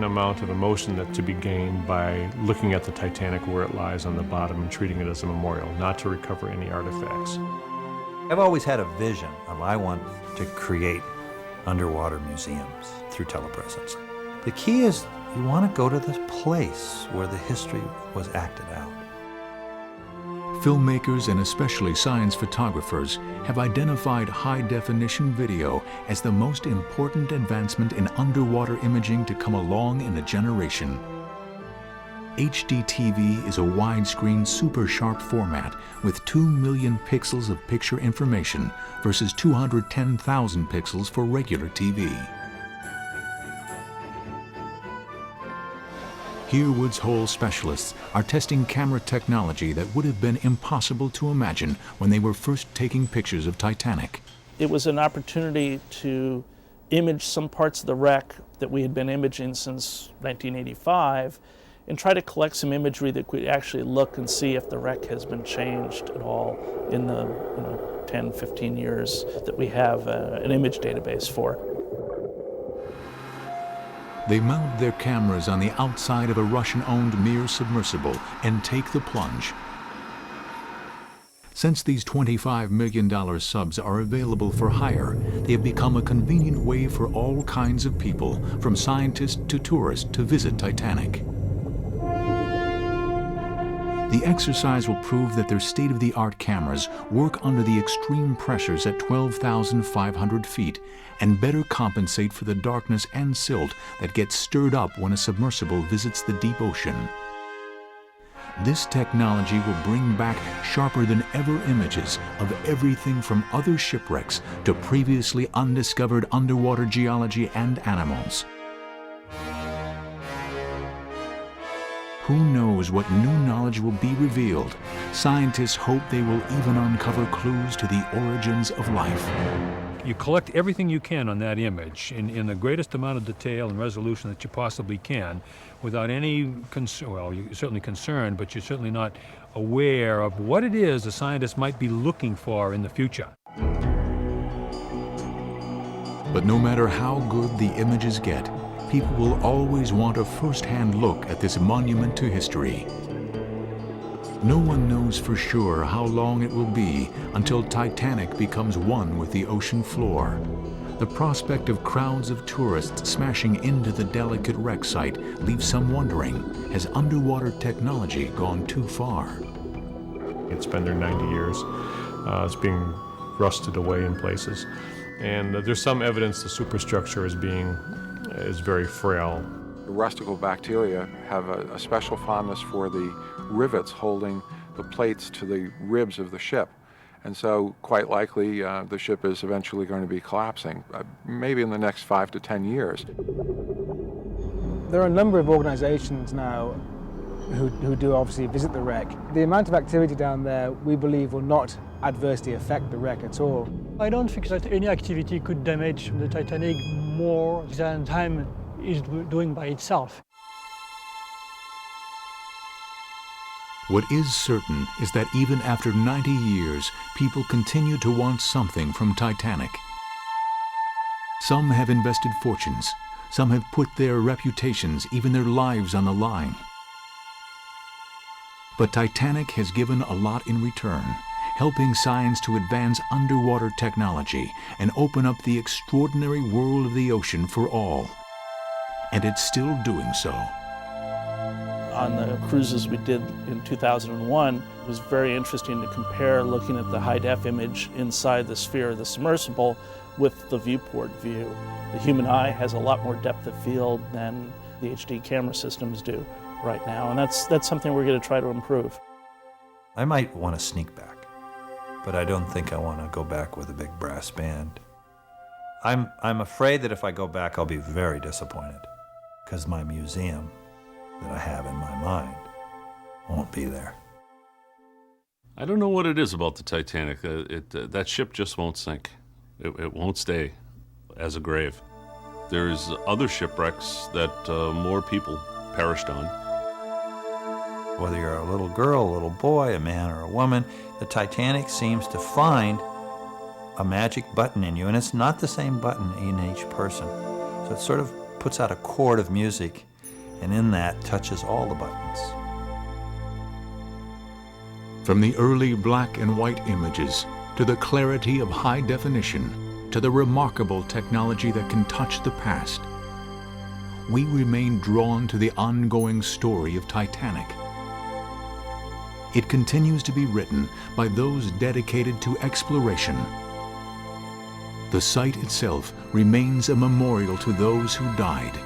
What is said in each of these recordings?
certain amount of emotion that to be gained by looking at the Titanic where it lies on the bottom and treating it as a memorial, not to recover any artifacts. I've always had a vision of I want to create underwater museums through telepresence. The key is you want to go to the place where the history was acted out. Filmmakers and especially science photographers have identified high-definition video as the most important advancement in underwater imaging to come along in a generation. HD TV is a widescreen super sharp format with 2 million pixels of picture information versus 210,000 pixels for regular TV. Here Woods Hole specialists are testing camera technology that would have been impossible to imagine when they were first taking pictures of Titanic. It was an opportunity to image some parts of the wreck that we had been imaging since 1985 and try to collect some imagery that could actually look and see if the wreck has been changed at all in the 10, 15 years that we have an image database for. They mount their cameras on the outside of a Russian-owned Mir submersible and take the plunge. Since these $25 million subs are available for hire, they have become a convenient way for all kinds of people, from scientists to tourists, to visit Titanic. The exercise will prove that their state-of-the-art cameras work under the extreme pressures at 12,500 feet and better compensate for the darkness and silt that gets stirred up when a submersible visits the deep ocean. This technology will bring back sharper than ever images of everything from other shipwrecks to previously undiscovered underwater geology and animals. Who knows what new knowledge will be revealed? Scientists hope they will even uncover clues to the origins of life. You collect everything you can on that image in the greatest amount of detail and resolution that you possibly can without any concern. Well, you're certainly concerned, but you're certainly not aware of what it is the scientists might be looking for in the future. But no matter how good the images get, people will always want a first-hand look at this monument to history. No one knows for sure how long it will be until Titanic becomes one with the ocean floor. The prospect of crowds of tourists smashing into the delicate wreck site leaves some wondering, has underwater technology gone too far? It's been there 90 years. It's being rusted away in places. And there's some evidence the superstructure is very frail. The rustical bacteria have a special fondness for the rivets holding the plates to the ribs of the ship. And so quite likely the ship is eventually going to be collapsing, maybe in the next 5 to 10 years. There are a number of organizations now who do obviously visit the wreck. The amount of activity down there, we believe, will not adversely affect the wreck at all. I don't think that any activity could damage the Titanic more than time is doing by itself. What is certain is that even after 90 years, people continue to want something from Titanic. Some have invested fortunes. Some have put their reputations, even their lives, on the line. But Titanic has given a lot in return, helping science to advance underwater technology and open up the extraordinary world of the ocean for all. And it's still doing so. On the cruises we did in 2001, it was very interesting to compare looking at the high-def image inside the sphere of the submersible with the viewport view. The human eye has a lot more depth of field than the HD camera systems do right now, and that's something we're going to try to improve. I might want to sneak back, but I don't think I want to go back with a big brass band. I'm afraid that if I go back, I'll be very disappointed, because my museum that I have in my mind won't be there. I don't know what it is about the Titanic. That ship just won't sink. It won't stay as a grave. There's other shipwrecks that more people perished on. Whether you're a little girl, a little boy, a man or a woman, the Titanic seems to find a magic button in you, and it's not the same button in each person. So it sort of puts out a chord of music and in that touches all the buttons. From the early black and white images, to the clarity of high definition, to the remarkable technology that can touch the past, we remain drawn to the ongoing story of Titanic. It continues to be written by those dedicated to exploration. The site itself remains a memorial to those who died,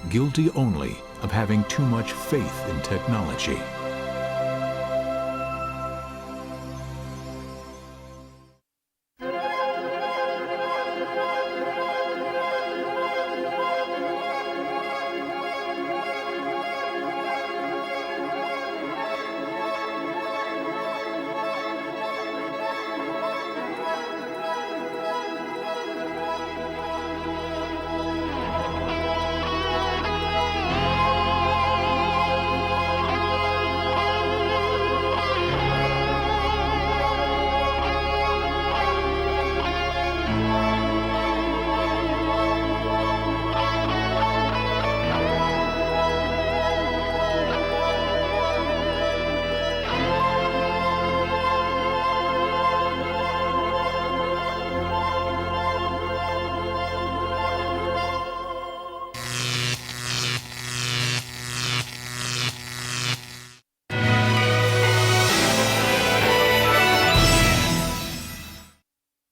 guilty only of having too much faith in technology.